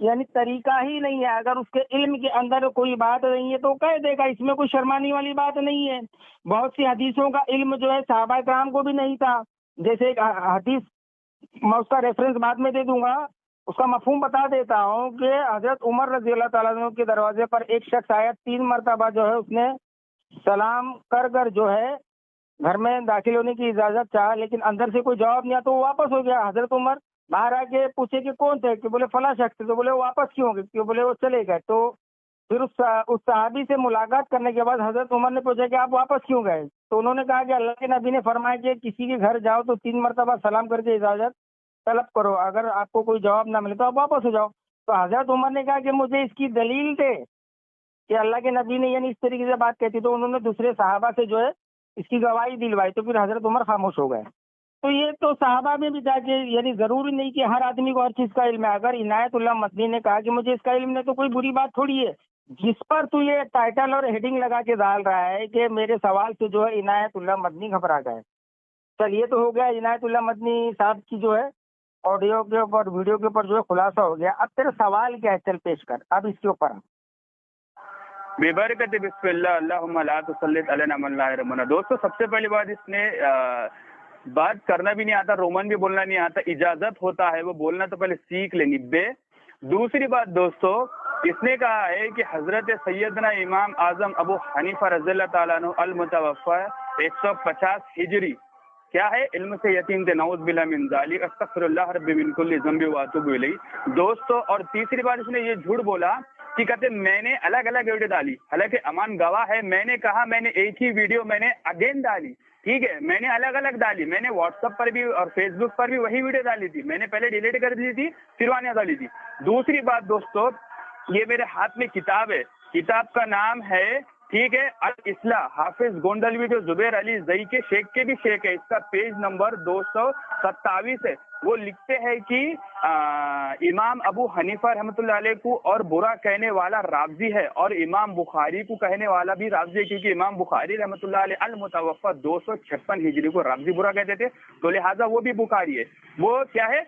یعنی طریقہ ہی نہیں ہے. اگر اس کے علم کے اندر کوئی بات نہیں ہے تو کہہ دے گا, اس میں کوئی شرمانے والی بات نہیں ہے. بہت سی حدیثوں کا علم جو ہے صحابہ کرام کو بھی نہیں تھا. جیسے ایک حدیث میں اس کا ریفرنس بعد میں دے دوں گا, اس کا مفہوم بتا دیتا ہوں کہ حضرت عمر رضی اللہ تعالیٰ عنہ کے دروازے پر ایک شخص آیا, 3 مرتبہ جو ہے اس نے سلام کر جو ہے گھر میں داخل ہونے کی اجازت چاہا, لیکن اندر سے کوئی جواب نہیں آیا تو وہ واپس ہو گیا. حضرت عمر باہر آ کے پوچھے کہ کون تھے, کہ بولے فلاں شخص تھے. تو بولے واپس کیوں گئے, کہ بولے وہ چلے گئے. تو پھر اس صحابی سے ملاقات کرنے کے بعد حضرت عمر نے پوچھا کہ آپ واپس کیوں گئے؟ تو انہوں نے کہا کہ اللہ کے نبی نے فرمایا کہ کسی کے گھر جاؤ تو 3 مرتبہ سلام کر کے اجازت طلب کرو, اگر آپ کو کوئی جواب نہ ملے تو آپ واپس ہو جاؤ. تو حضرت عمر نے کہا کہ مجھے اس کی دلیل دے کہ اللہ کے نبی نے یعنی اس طریقے سے بات کہتی. تو انہوں نے دوسرے صحابہ سے جو ہے اس کی گواہی دلوائی. تو پھر حضرت عمر خاموش ہو گئے. تو یہ تو صحابہ میں بھی تھا کہ یعنی ضروری نہیں کہ ہر آدمی کو ہر چیز کا علم ہے. اگر عنایت اللہ مدنی نے کہا کہ مجھے اس کا علم نہیں تو کوئی بری بات تھوڑی ہے. جس پر تو یہ ٹائٹل اور ہیڈنگ لگا کے ڈال رہا ہے کہ میرے سوال سے جو ہے عنایت اللہ مدنی گھبرا گئے. چل یہ تو ہو گیا عنایت اللہ مدنی صاحب کی جو ہے آڈیو کے اوپر ویڈیو کے اوپر جو ہے خلاصہ ہو گیا. اب تیرا سوال کیا ہے, چل پیش کر اب اس کے اوپر. ببرکت بسم اللہ اللہم لا تسلط علینا من لا یرحمنا. دوستو سب سے پہلی بات, اس نے بات کرنا بھی نہیں آتا, رومن بھی بولنا نہیں آتا, اجازت ہوتا ہے وہ بولنا تو پہلے سیکھ لینی بے. دوسری بات دوستو, اس نے کہا ہے کہ حضرت سیدنا امام اعظم ابو حنیفہ رضی اللہ تعالیٰ عنہ المتوفی 150 ہجری کیا ہے علم سے یتیم تھے, نعوذ باللہ من ذالک, استغفر اللہ رب من کل ذنب واتوب الیہ. دوستو اور تیسری بات اس نے یہ جھوٹ بولا کہ کہتے میں نے الگ الگ ویڈیو ڈالی, حالانکہ امان گواہ ہے. میں نے کہا میں نے ایک ہی ویڈیو میں نے اگین ڈالی, ٹھیک ہے, میں نے الگ الگ ڈالی. میں نے واٹس ایپ پر بھی اور فیس بک پر بھی وہی ویڈیو ڈالی تھی. میں نے پہلے ڈیلیٹ کر دی تھی پھر وہاں ڈالی تھی. دوسری بات دوستو, یہ میرے ہاتھ میں کتاب ہے, کتاب کا نام ہے ٹھیک ہے الاصلاح, حافظ گونڈلوی جو زبیر علی زئی کے شیخ کے بھی شیخ ہے. اس کا پیج نمبر 227 ہے. وہ لکھتے ہیں کہ امام ابو حنیفہ رحمۃ اللہ علیہ کو اور برا کہنے والا رافضی ہے, اور امام بخاری کو کہنے والا بھی رافضی ہے, کیونکہ امام بخاری رحمۃ اللہ علیہ المتوفی 256 ہجری کو رافضی برا کہتے تھے, تو لہٰذا وہ بھی بخاری ہے. وہ کیا ہے,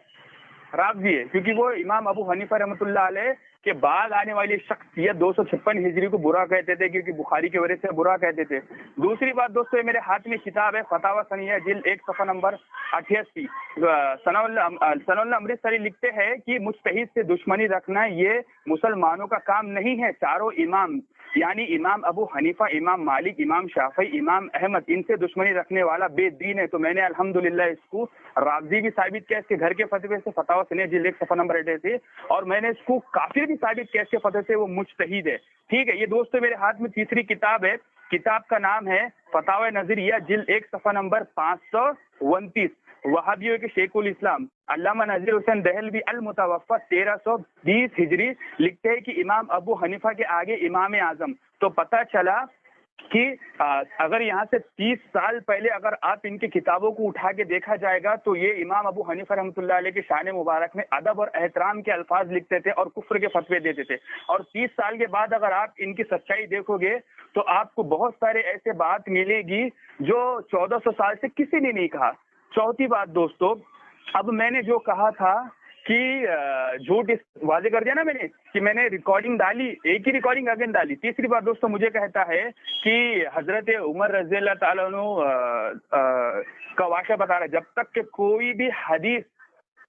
رافضی ہے, کیونکہ وہ امام ابو حنیفہ رحمۃ اللہ علیہ کے بعد آنے والی شخصیت 256 ہجری کو برا کہتے تھے, کیونکہ بخاری کی وجہ سے برا کہتے تھے. دوسری بات دوستو, یہ میرے ہاتھ میں کتاب ہے فتاوی سنیہ جلد 1 صفحہ نمبر 88. ثناء اللہ امرتسری لکھتے ہیں کہ مجتہد سے دشمنی رکھنا یہ مسلمانوں کا کام نہیں ہے. چاروں امام یعنی امام ابو حنیفہ, امام مالک, امام شافعی, امام احمد, ان سے دشمنی رکھنے والا بے دین ہے. تو میں نے الحمدللہ اس کو رافضی بھی ثابت کیا اس کے گھر کے فتوے سے, فتاوی سنیہ جلد 1 صفحہ نمبر 88 سے, اور میں نے اس کو کافر بھی ثابت کیا اس کے فتوے سے, وہ مجتہد ہے. ٹھیک ہے, یہ دوستو میرے ہاتھ میں تیسری کتاب ہے. کتاب کا نام ہے فتاوی نظریہ جلد 1 صفحہ نمبر 529, وہابیوں کے شیخ الاسلام علامہ نذیر حسین دہلوی المتوفی 1320 ہجری لکھتے ہیں کہ امام ابو حنیفہ کے آگے امام اعظم. تو پتہ چلا کہ اگر یہاں سے 30 سال پہلے اگر آپ ان کی کتابوں کو اٹھا کے دیکھا جائے گا تو یہ امام ابو حنیفہ رحمۃ اللہ علیہ کے شان مبارک میں ادب اور احترام کے الفاظ لکھتے تھے اور کفر کے فتوے دیتے تھے. اور 30 سال کے بعد اگر آپ ان کی سچائی دیکھو گے تو آپ کو بہت سارے ایسے بات ملے گی جو 1400 سال سے کسی نے نہیں کہا. چوتھی بات دوستو, اب میں نے جو کہا تھا کہ جھوٹ واضح کر دیا نا میں نے کہ میں نے ریکارڈنگ ڈالی, ایک ہی ریکارڈنگ اگین ڈالی. تیسری بات دوستو, مجھے کہتا ہے کہ حضرت عمر رضی اللہ تعالیٰ عنہ کا واقعہ بتا رہا ہے, جب تک کہ کوئی بھی حدیث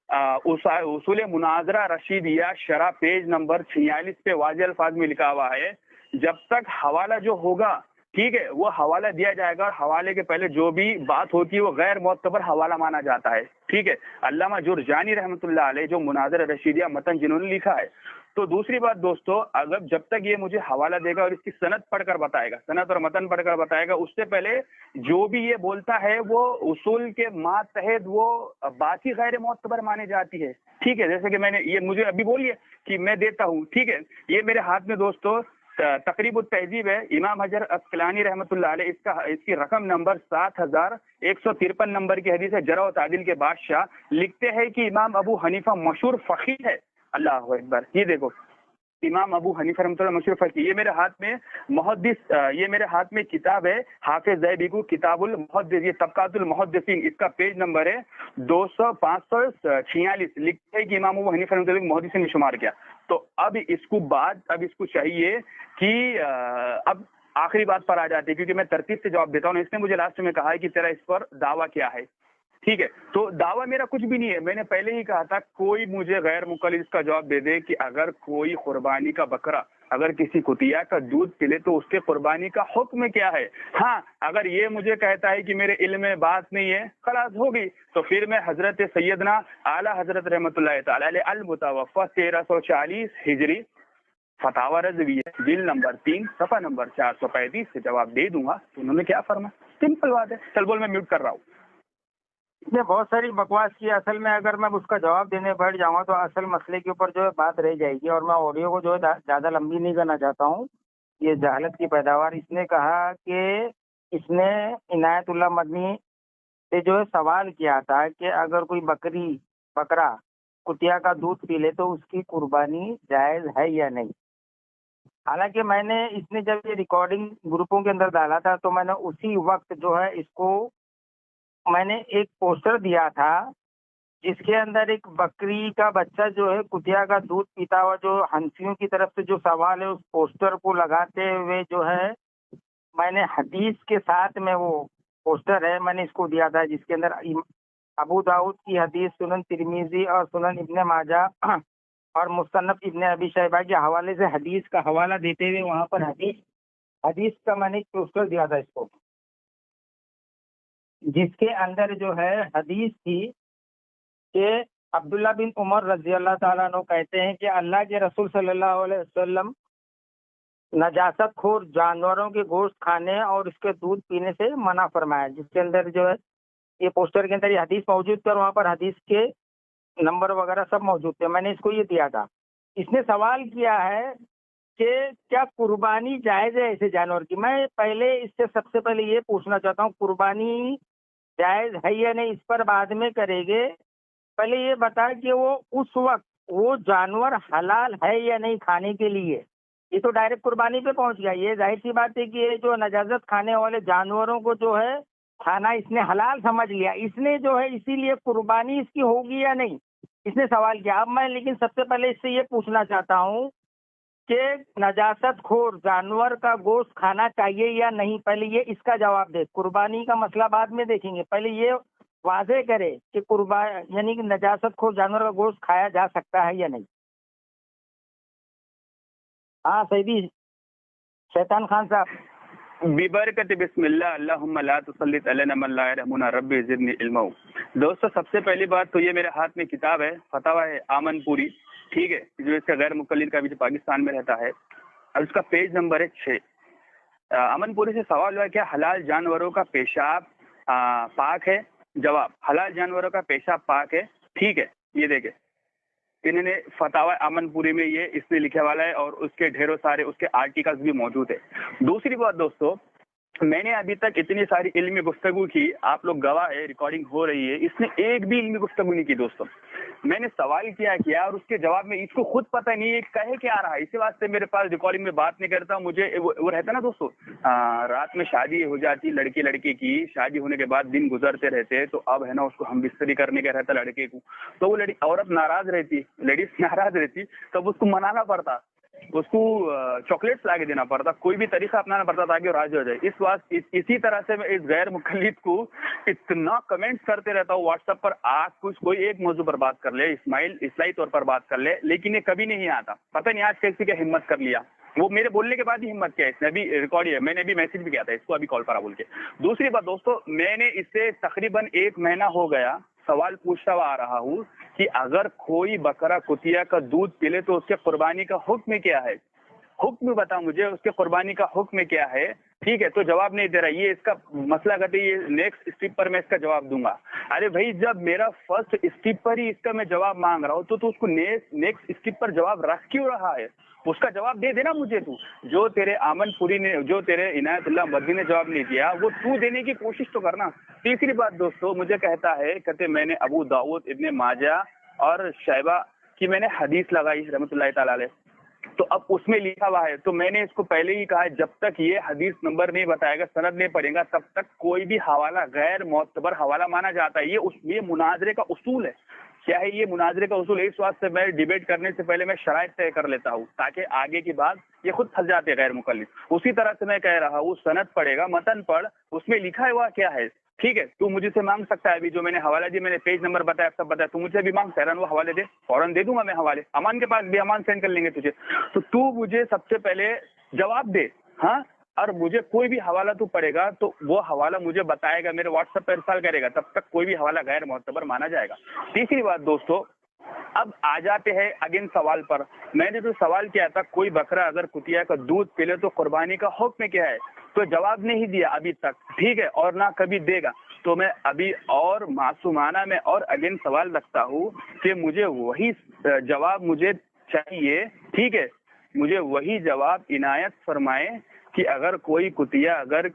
اصول مناظرہ رشیدیہ شرح پیج نمبر 46 پہ واضح الفاظ میں لکھا ہوا ہے, جب تک حوالہ جو ہوگا ٹھیک ہے وہ حوالہ دیا جائے گا, اور حوالے کے پہلے جو بھی بات ہوتی ہے وہ غیر معتبر حوالہ مانا جاتا ہے. ٹھیک ہے, علامہ جرجانی رحمۃ اللہ علیہ جو مناظر رشیدیہ متن جنہوں نے لکھا ہے. تو دوسری بات دوستو, اگر جب تک یہ مجھے حوالہ دے گا اور اس کی سند پڑھ کر بتائے گا, سند اور متن پڑھ کر بتائے گا, اس سے پہلے جو بھی یہ بولتا ہے وہ اصول کے ماتحت وہ بات ہی غیر معتبر مانی جاتی ہے. ٹھیک ہے, جیسے کہ میں نے یہ مجھے ابھی بولیے کہ میں دیتا ہوں. ٹھیک ہے, یہ میرے ہاتھ میں دوستو تقریب التہذیب ہے, امام حجر عسقلانی رحمۃ اللہ علیہ, اس کی رقم نمبر 7153 نمبر کی حدیث ہے. جرح و تعدیل کے بادشاہ لکھتے ہیں کہ امام ابو حنیفہ مشہور فقیہ ہے. اللہ اکبر, یہ دیکھو امام ابو حنیفہ رحمۃ اللہ مشہور فقیہ. یہ میرے ہاتھ میں محدث, یہ میرے ہاتھ میں کتاب ہے حافظ ذہبی کو کتاب المحدث, یہ طبقات المحدثین, اس کا پیج نمبر ہے 546. لکھتے ہیں کہ امام ابو حنیفہ رحمۃ اللہ محدثین نے شمار کیا. تو اب اس کو چاہیے کہ اب آخری بات پر آ جاتی ہے، کیونکہ میں ترتیب سے جواب دیتا ہوں. اس نے مجھے لاسٹ میں کہا ہے کہ تیرا اس پر دعویٰ کیا ہے. ٹھیک ہے، تو دعویٰ میرا کچھ بھی نہیں ہے. میں نے پہلے ہی کہا تھا کوئی مجھے غیر مقلد اس کا جواب دے دے کہ اگر کوئی قربانی کا بکرا اگر کسی کتیا کا دودھ پلے تو اس کے قربانی کا حکم کیا ہے. ہاں اگر یہ مجھے کہتا ہے کہ میرے علم میں بات نہیں ہے، خلاص ہوگی، تو پھر میں حضرت سیدنا اعلیٰ حضرت رحمۃ اللہ تعالی علیہ المتوفی 1340 ہجری فتاوی رضویہ جلد نمبر 3 صفحہ نمبر 435 سے جواب دے دوں گا. تو انہوں نے کیا فرمایا؟ سمپل بات ہے. چل بول، میں میوٹ کر رہا ہوں. اس نے بہت ساری بکواس کی. اصل میں اگر میں اس کا جواب دینے بیٹھ جاؤں گا تو اصل مسئلے کے اوپر جو ہے بات رہ جائے گی، اور میں آڈیو کو جو ہے زیادہ لمبی نہیں کرنا چاہتا ہوں. یہ جہالت کی پیداوار. اس نے کہا کہ اس نے عنایت اللہ مدنی سے جو ہے سوال کیا تھا کہ اگر کوئی بکرا کتیا کا دودھ پی لے تو اس کی قربانی جائز ہے یا نہیں. حالانکہ میں نے اس نے جب یہ ریکارڈنگ گروپوں کے اندر ڈالا تھا تو میں نے اسی وقت جو ہے اس کو میں نے ایک پوسٹر دیا تھا جس کے اندر ایک بکری کا بچہ جو ہے کتیا کا دودھ پیتا ہوا، جو حنفیوں کی طرف سے جو سوال ہے اس پوسٹر کو لگاتے ہوئے جو ہے میں نے حدیث کے ساتھ میں وہ پوسٹر ہے میں نے اس کو دیا تھا، جس کے اندر ابو داؤد کی حدیث، سنن ترمذی اور سنن ابن ماجہ اور مصنف ابن ابی شیبہ کے حوالے سے حدیث کا حوالہ دیتے ہوئے وہاں پر حدیث کا میں نے ایک پوسٹر دیا تھا اس کو، جس کے اندر جو ہے حدیث تھی کہ عبداللہ بن عمر رضی اللہ تعالیٰ عنہ کہتے ہیں کہ اللہ کے رسول صلی اللہ علیہ وسلم نجاست خور جانوروں کے گوشت کھانے اور اس کے دودھ پینے سے منع فرمایا، جس کے اندر جو ہے یہ پوسٹر کے اندر یہ حدیث موجود تھی اور وہاں پر حدیث کے نمبر وغیرہ سب موجود تھے. میں نے اس کو یہ دیا تھا. اس نے سوال کیا ہے کہ کیا قربانی جائز ہے ایسے جانور کی. میں پہلے اس سے سب سے پہلے یہ پوچھنا چاہتا ہوں قربانی جائز ہے یا نہیں، اس پر بعد میں کریں گے. پہلے یہ بتا کہ وہ اس وقت وہ جانور حلال ہے یا نہیں کھانے کے لیے. یہ تو ڈائریکٹ قربانی پہ پہنچ گیا. یہ ظاہر سی بات ہے کہ یہ جو نجازت کھانے والے جانوروں کو جو ہے کھانا اس نے حلال سمجھ لیا. اس نے جو ہے اسی لیے قربانی اس کی ہوگی یا نہیں اس نے سوال کیا. اب میں لیکن سب سے پہلے اس سے یہ پوچھنا چاہتا ہوں کہ نجاست خور جانور کا گوشت کھانا چاہیے یا نہیں. پہلے یہ اس کا جواب دے. قربانی کا مسئلہ بعد میں دیکھیں گے. پہلے یہ واضح کرے کہ قربانی یعنی کہ نجاست خور جانور کا گوشت کھایا جا سکتا ہے یا نہیں. ہاں سیدی شیطان خان صاحب. ببرکت بسم اللہ اللہم لا تسلط علینا من لا یرحمنا رب زدنی علما. دوستو سب سے پہلی بات تو یہ میرے ہاتھ میں کتاب ہے، فتاوی آمن پوری، ٹھیک ہے، جو اس کا غیر مقلد کا بھی جو پاکستان میں رہتا ہے، اور اس کا پیج نمبر ہے 6. امن پوری سے سوال ہوا کیا حلال جانوروں کا پیشاب پاک ہے؟ جواب حلال جانوروں کا پیشاب پاک ہے. ٹھیک ہے، یہ دیکھیں انہوں نے فتاوی امن پوری میں یہ اس نے لکھے والا ہے اور اس کے ڈھیروں سارے اس کے آرٹیکلز بھی موجود ہے. دوسری بات دوستو، میں نے ابھی تک اتنی ساری علمی گفتگو کی، آپ لوگ گواہ ہے، ریکارڈنگ ہو رہی ہے، اس نے ایک بھی علمی گفتگو نہیں کی دوستو. میں نے سوال کیا اور اس کے جواب میں اس کو خود پتہ نہیں ہے کہے کیا رہا ہے. اسی واسطے میرے پاس ریکارڈنگ میں بات نہیں کرتا. مجھے وہ رہتا نا دوستو، رات میں شادی ہو جاتی لڑکے کی، شادی ہونے کے بعد دن گزرتے رہتے، تو اب ہے نا اس کو ہم بستری کرنے کا رہتا لڑکے کو، تو وہ عورت ناراض رہتی، لیڈیز ناراض رہتی، تب اس کو منانا پڑتا، اس کو چاکلیٹس لا کے دینا پڑتا، کوئی بھی طریقہ اپنانا پڑتا تاکہ وہ راضی ہو جائے. اس واسطے اسی طرح سے میں اس غیر مقلد کو اتنا کمنٹس کرتے رہتا ہوں واٹس ایپ پر، کچھ کوئی ایک موضوع پر بات کر لے، اسماعیل اصلاحی طور پر بات کر لے، لیکن یہ کبھی نہیں آتا. پتہ نہیں آج کیسی کیا ہمت کر لیا. وہ میرے بولنے کے بعد ہی ہمت کیا، اس نے ابھی ریکارڈ ہے، میں نے ابھی میسج بھی کیا تھا اس کو ابھی کال پر بول کے. دوسری بات دوستو، میں نے اس سے تقریباً 1 مہینہ ہو گیا سوال پوچھتا ہوا آ رہا ہوں کہ اگر کوئی بکرا کتیا کا دودھ پی لے تو اس کے قربانی کا حکم کیا ہے. حکم بتا مجھے، اس کے قربانی کا حکم کیا ہے. ٹھیک ہے، تو جواب نہیں دے رہا. یہ اس کا مسئلہ کرتے یہ نیکسٹ اسٹیپ پر میں اس کا جواب دوں گا. ارے بھائی جب میرا فرسٹ اسٹیپ پر ہی اس کا میں جواب مانگ رہا ہوں تو اس کو نیکسٹ اسٹیپ پر جواب رکھ کیوں رہا ہے؟ اس کا جواب دے دینا مجھے. تو جو تیرے آمن پوری نے، جو تیرے عنایت اللہ مدنی نے جواب نہیں دیا، وہ تو دینے کی کوشش تو کرنا. تیسری بات دوستو، مجھے کہتا ہے کہتے میں نے ابو داؤد ابن ماجہ اور شیبہ کی میں نے حدیث لگائی رحمۃ اللہ تعالی علیہ، تو اب اس میں لکھا ہوا ہے. تو میں نے اس کو پہلے ہی کہا جب تک یہ حدیث نمبر نہیں بتائے گا، سند نہیں پڑھے گا، تب تک کوئی بھی حوالہ غیر معتبر حوالہ مانا جاتا ہے. یہ مناظرے کا اصول ہے. کیا ہے یہ مناظرے کا اصول، اس واسطے میں ڈیبیٹ کرنے سے پہلے میں شرائط طے کر لیتا ہوں تاکہ آگے کی بات یہ خود پھنس جاتے غیر مقلد. اسی طرح سے میں کہہ رہا ہوں سند پڑھے گا، متن پڑھ، اس میں لکھا ہوا کیا ہے. ٹھیک ہے، تو مجھے سے مانگ سکتا ہے ابھی جو میں نے حوالہ دیا، میں نے پیج نمبر بتایا، سب بتایا، تو مجھے ابھی مانگ سہران وہ حوالے دے، فوراً دے دوں گا میں حوالے. امان کے پاس بھی، امان سینڈ کر لیں گے تجھے. تو مجھے سب سے پہلے جواب دے. ہاں، اور مجھے کوئی بھی حوالہ تو پڑے گا تو وہ حوالہ مجھے بتائے گا، میرے واٹس ایپ پہ ارسال کرے گا، تب تک کوئی بھی حوالہ غیر معتبر مانا جائے گا. تیسری بات دوستو، اب آ جاتے ہیں اگین سوال پر. میں نے جو سوال کیا تھا کوئی بکرا اگر کتیا کا دودھ پی لے تو قربانی کا حکم کیا ہے، تو جواب نہیں دیا ابھی تک. ٹھیک ہے، اور نہ کبھی دے گا. تو میں ابھی اور معصومانہ میں اور اگین سوال رکھتا ہوں کہ مجھے وہی جواب مجھے چاہیے. ٹھیک ہے، مجھے وہی جواب عنایت فرمائے کہ اگر کوئی کتیا، اگر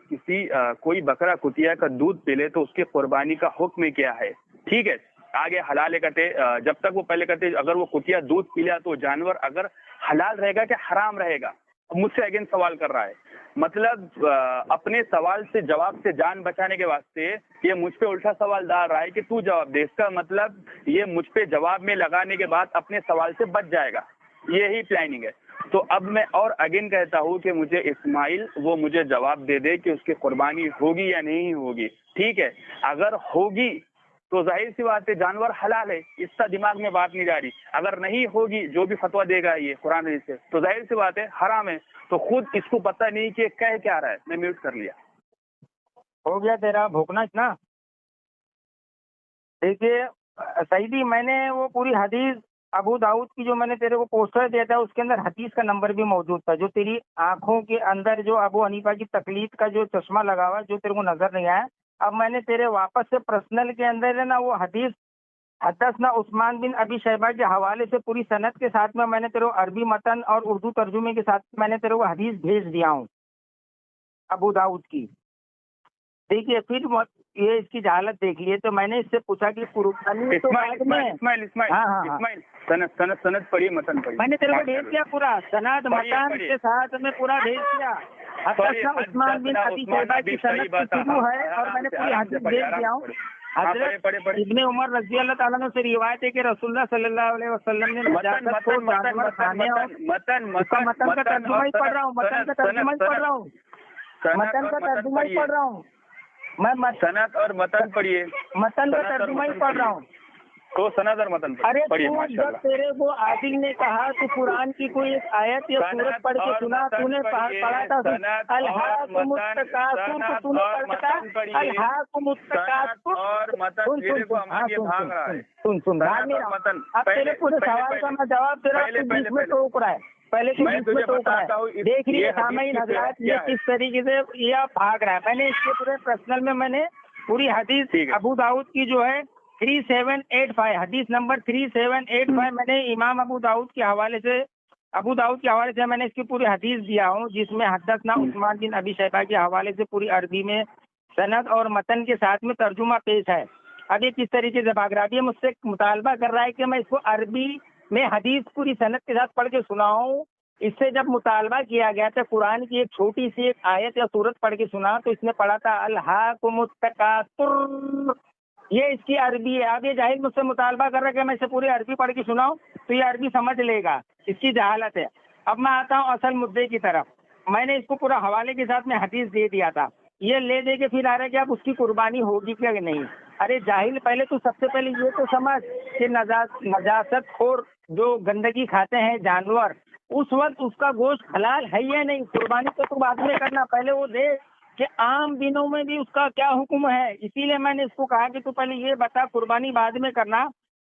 کوئی بکرا کتیا کا دودھ پی لے تو اس کی قربانی کا حکم کیا ہے. ٹھیک ہے، آگے حلال کہتے، جب تک وہ پہلے کہتے اگر وہ کتیا دودھ پی لیا تو جانور اگر حلال رہے گا کہ حرام رہے گا. مجھ سے اگین سوال کر رہا ہے، مطلب اپنے سوال سے جواب سے جان بچانے کے واسطے یہ مجھ پہ الٹا سوال ڈال رہا ہے کہ تو جواب دے. اس کا مطلب یہ مجھ پہ جواب میں لگانے کے بعد اپنے سوال سے بچ جائے گا، یہی پلاننگ ہے. تو اب میں اور اگین کہتا ہوں کہ مجھے اسماعیل وہ مجھے جواب دے دے کہ اس کی قربانی ہوگی یا نہیں ہوگی. ٹھیک ہے، اگر ہوگی تو ظاہر سی بات ہے جانور حلال ہے، اس کا دماغ میں بات نہیں جا رہی. اگر نہیں ہوگی، جو بھی فتویٰ دے گا یہ قرآن حدیث سے، تو ظاہر سی بات ہے حرام ہے. تو خود اس کو پتہ نہیں کہ کہہ کیا رہا ہے. میں میوٹ کر لیا. ہو گیا تیرا بھوکنا اتنا. دیکھیے سعیدی، میں نے وہ پوری حدیث ابو داؤد کی جو میں نے تیرے کو پوسٹر دیا تھا اس کے اندر حدیث کا نمبر بھی موجود تھا. جو تیری آنکھوں کے اندر جو ابو حنیفہ کی تقلید کا جو چشمہ لگا ہوا ہے، جو تیرے کو نظر نہیں آیا، اب میں نے تیرے واپس سے پرسنل کے اندر ہے نا وہ حدیث حدثنا عثمان بن ابی شیبہ کے حوالے سے پوری سند کے ساتھ میں نے تیرے کو عربی متن اور اردو ترجمے کے ساتھ میں نے تیرے کو حدیث بھیج دیا ہوں ابو داؤد کی. دیکھیے پھر یہ اس کی جہالت دیکھ لیے. تو میں نے اس سے پوچھا کہ قربانی تو بعد میں سند پڑھی، متن پڑھی. میں نے تیرے کو بھیج دیا پورا سند متن کے ساتھ میں پورا بھیج دیا. حدثنا عثمان بن ابی شیبہ کی سند شروع ہے اور میں نے پوری حدیث بھیج دیا ہوں. حضرت ابن عمر رضی اللہ تعالیٰ عنہ سے روایت ہے کہ رسول اللہ صلی اللہ علیہ وسلم نے نجاست کو جانور کھانے اور متن کا ترجمہ ہی پڑھ رہا ہوں، متن کا ترجمہ ہی پڑھ رہا ہوں، متن کا ترجمہ ہی پڑھ رہا ہوں. میں سند اور متن پڑھیے، متن کا ترجمہ ہی پڑھ رہا ہوں. تو سند اور متن پڑھیے. جب تیرے کو عادل نے کہا تو قرآن کی کوئی ایک آیت یا سورت پڑھ کے سنا، تو نے پڑھا تھا الہاکم التکاثر، تو تو نے پڑھا تھا الہاکم التکاثر. سن اب تیرے پورے سوال کا میں جواب دے رہا ہوں، بیچ میں ٹوک رہا ہے. پہلے تو بیچ میں ٹوک رہا ہے. دیکھ لیے سامعین حضرات یہ کس طریقے سے یہ بھاگ رہا ہے. میں نے اس کے پورے پرسنل میں نے پوری حدیث ابو داؤد کی جو ہے 3785 حدیث نمبر 3785 میں نے امام ابو داؤد کے حوالے سے میں نے اس کی پوری حدیث دیا ہوں، جس میں حدثنا عثمان بن ابی شیبہ کے حوالے سے پوری عربی میں سند اور متن کے ساتھ میں ترجمہ پیش ہے. اب یہ کس طریقے سے بھاگ رہا ہے؟ یہ مجھ سے مطالبہ کر رہا ہے کہ میں اس کو عربی میں حدیث پوری سند کے ساتھ پڑھ کے سناؤں. اس سے جب مطالبہ کیا گیا تھا قرآن کی ایک چھوٹی سی ایک آیت یا سورت پڑھ کے سنا، تو اس نے پڑھا تھا الہاکم التکاثر. یہ اس کی عربی ہے. اب یہ جاہل مجھ سے مطالبہ کر رہا ہے کہ میں اسے پوری عربی پڑھ کے سناؤں، تو یہ عربی سمجھ لے گا، اس کی جہالت ہے. اب میں آتا ہوں اصل مدعے کی طرف. میں نے اس کو پورا حوالے کے ساتھ میں حدیث دے دیا تھا. یہ لے دے کے پھر آ رہا ہے کہ اب اس کی قربانی ہوگی کیا کہ نہیں. ارے جاہل، پہلے تو سب سے پہلے یہ تو سمجھ کہ نجاست خور جو گندگی کھاتے ہیں جانور، اس وقت اس کا گوشت حلال ہے یا نہیں. قربانی تو بعد میں کرنا، پہلے وہ دے کہ عام دنوں میں بھی اس کا کیا حکم ہے. اسی لیے میں نے اس کو کہا کہ تو پہلے یہ بتا، قربانی بعد میں کرنا،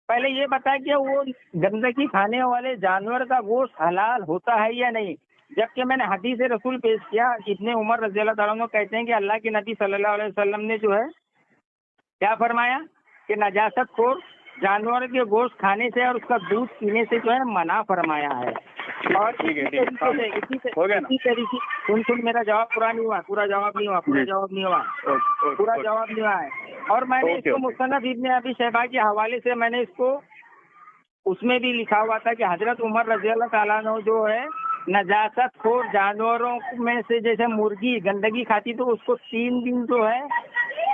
پہلے یہ بتا کہ وہ گندگی کھانے والے جانور کا گوشت حلال ہوتا ہے یا نہیں. جبکہ میں نے حدیث رسول پیش کیا. ابن عمر رضی اللہ تعالیٰ عنہ کہتے ہیں کہ اللہ کے نبی صلی اللہ علیہ وسلم نے جو ہے کیا فرمایا کہ نجاست خور جانور کے گوشت کھانے سے اور اس کا دودھ پینے سے جو ہے منع فرمایا ہے. اور اسی طریقے سن میرا جواب پورا نہیں ہوا ہے. اور میں نے اس کو مصنف ابن ابی شیبہ کے حوالے سے میں نے اس کو اس میں بھی لکھا ہوا تھا کہ حضرت عمر رضی اللہ تعالیٰ عنہ جو ہے نجاست خور جانوروں میں سے جیسے مرغی گندگی کھاتی تو اس کو 3 دن جو ہے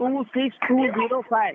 26205,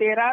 13,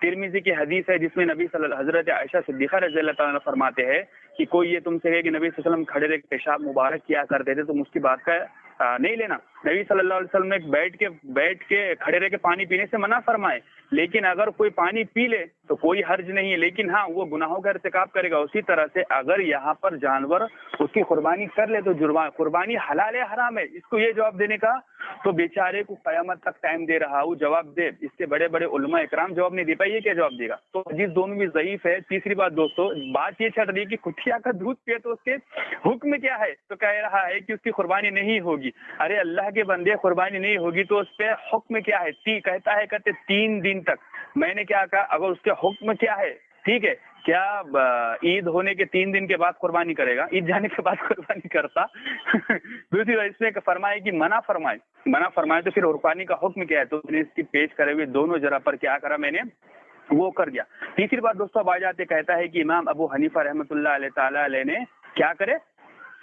ترمذی کی حدیث ہے جس میں نبی حضرت عائشہ صدیقہ رضی اللہ تعالیٰ عنہ فرماتے ہیں کہ کوئی یہ تم سے کہے کہ نبی صلی اللہ علیہ وسلم کھڑے رہ کے پیشاب مبارک کیا کرتے تھے، تم اس کی بات کا نہیں لینا۔ نبی صلی اللہ علیہ وسلم نے بیٹھ کے کھڑے رہ کے پانی پینے سے منع فرمائے، لیکن اگر کوئی پانی پی لے تو کوئی حرج نہیں ہے، لیکن ہاں وہ گناہوں کا ارتکاب کرے گا۔ اسی طرح سے اگر یہاں پر جانور اس کی قربانی کر لے تو جرمانہ، قربانی حلال ہے حرام ہے، اس کو یہ جواب دینے کا تو بیچارے کو قیامت تک ٹائم دے رہا وہ جواب دے، اس سے بڑے بڑے علماء اکرام جواب نہیں دے پائے، یہ کیا جواب دے گا؟ تو حدیث دونوں بھی ضعیف ہے۔ تیسری بات دوستو، بات یہ چل رہی ہے کہ کٹیا کا دودھ پیے تو اس کے حکم کیا ہے، تو کہہ رہا ہے کہ اس کی قربانی نہیں ہوگی۔ ارے اللہ کے بندے، قربانی نہیں ہوگی تو اس پہ حکم کیا ہے؟ کہتا ہے کہتے 3 دن تک۔ میں نے کیا کہا، اگر اس کے حکم کیا ہے، ٹھیک ہے، کیا عید ہونے کے 3 دن کے بعد قربانی کرے گا؟ عید جانے کے بعد قربانی کرتا؟ دوسری بات اس نے فرمائے کہ منع فرمائے تو پھر قربانی کا حکم کیا ہے؟ تو اس کی پیش کرے ہوئے دونوں جرا پر کیا کرا میں نے وہ کر دیا۔ تیسری بات دوستوں اب آ جاتے، کہتا ہے کہ امام ابو حنیفہ رحمۃ اللہ علیہ تعالیٰ علیہ نے کیا کرے،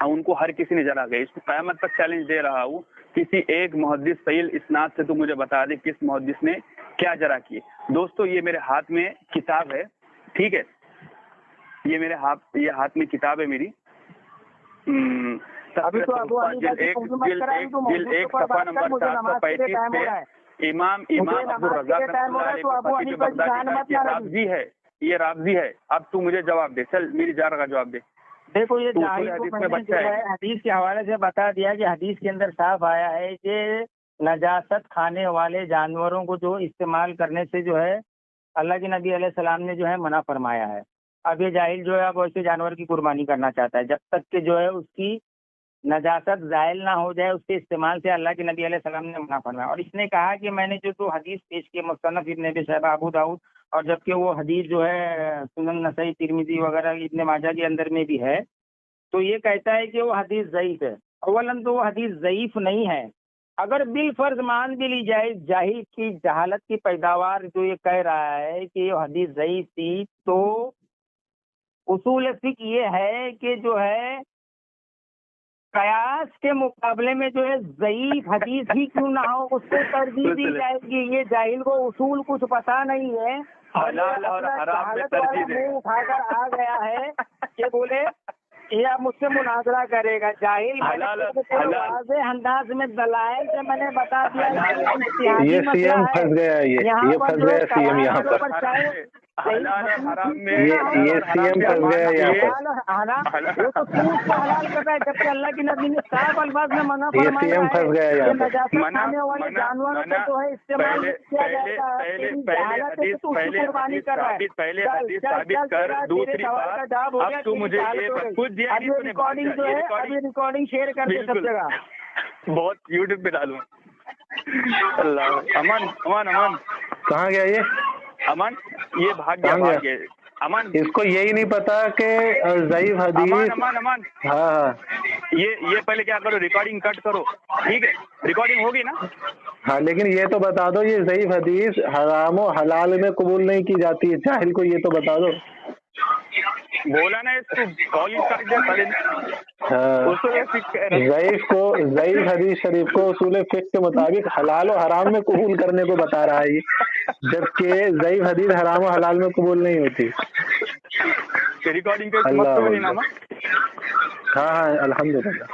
ان کو ہر کسی نے جرا گئے، اس کو قیامت تک چیلنج دے رہا ہوں، کسی ایک محدث صحیح اسناد سے تو مجھے بتا دے کس محدث نے کیا جرا کیے۔ دوستو یہ میرے ہاتھ میں کتاب ہے، ٹھیک ہے، یہ ہاتھ میں کتاب ہے میری، جلد 1 صفحہ نمبر 735 پہ امام عبد الرزاق رابضی ہے، یہ رابضی ہے۔ اب تو مجھے جواب دے، چل میری جا رہا جواب دے۔ دیکھو یہ حدیث کے حوالے سے بتا دیا کہ حدیث کے اندر صاف آیا ہے کہ نجاست کھانے والے جانوروں کو جو استعمال کرنے سے جو ہے اللہ کے نبی علیہ السلام نے جو ہے منع فرمایا ہے۔ اب یہ جاہل جو ہے اب ایسے جانور کی قربانی کرنا چاہتا ہے، جب تک کہ جو ہے اس کی نجاست زائل نہ ہو جائے اس کے استعمال سے اللہ کے نبی علیہ السلام نے منع فرمایا۔ اور اس نے کہا کہ میں نے جو حدیث پیش کی مصنف ابن ابی شیبہ، ابو داؤد، اور جبکہ وہ حدیث جو ہے سنن نسائی، ترمذی وغیرہ ابن ماجہ کے اندر میں بھی ہے، تو یہ کہتا ہے کہ وہ حدیث ضعیف ہے۔ اولاً تو وہ حدیث ضعیف نہیں ہے، اگر بالفرض مان بھی لی جائے جاہل کی جہالت کی پیداوار جو یہ کہہ رہا ہے کہ یہ حدیث ضعیف تھی، تو اصول فقہ یہ ہے کہ جو ہے قیاس کے مقابلے میں جو ہے ضعیف حدیث ہی کیوں نہ ہو اس کو ترجیح دی جائے گی۔ یہ جاہل کو اصول کچھ پتا نہیں ہے، حلال اور حرام میں ترجیح دے اٹھا کر آ گیا ہے کہ بولے یہ اب مجھ سے مناظرہ کرے گا۔ جاہل واضح انداز میں دلائل سے میں نے بتا دیا یہ سی ایم پھنس گیا، یہ پھنس گیا سی ایم یہاں پر، یہ سی ایم پھنس گیا یہاں پر، وہ تو سود کو حلال کر رہا ہے جبکہ اللہ کے نبی نے صاف الفاظ میں منع یہ سی ایم پھنس گیا یہاں پر۔ نجاست کھانے والے جانوروں کو جو ہے استعمال کیا جاتا ہے، قربانی کر رہا ہے۔ پہلے حدیث ثابت کر، دوسری بات اب تو مجھے ریکارڈنگ جو ہے ابھی ریکارڈنگ شیئر کر دے سب جگہ، بہت یوٹیوب پہ ڈالوں۔ اللہ امن امن امن کہاں گیا یہ امن؟ یہ بھاگ گیا امن، اس کو یہی نہیں پتا کہ ضعیف حدیث۔ امن امن ہاں یہ پہلے کیا کرو، ریکارڈنگ کٹ کرو، ٹھیک ہے، ریکارڈنگ ہوگی نا؟ ہاں لیکن یہ تو بتا دو یہ ضعیف حدیث حرام و حلال میں قبول نہیں کی جاتی ہے، جاہل کو یہ تو بتا دو۔ بولا نا اس کو کال کر دیا۔ ضعیف حدیث شریف کو اصول فقہ کے مطابق حلال و حرام میں قبول کرنے کو بتا رہا ہے یہ، جبکہ ضعیف حدیث حرام و حلال میں قبول نہیں ہوتی۔ ریکارڈنگ ہاں الحمدللہ۔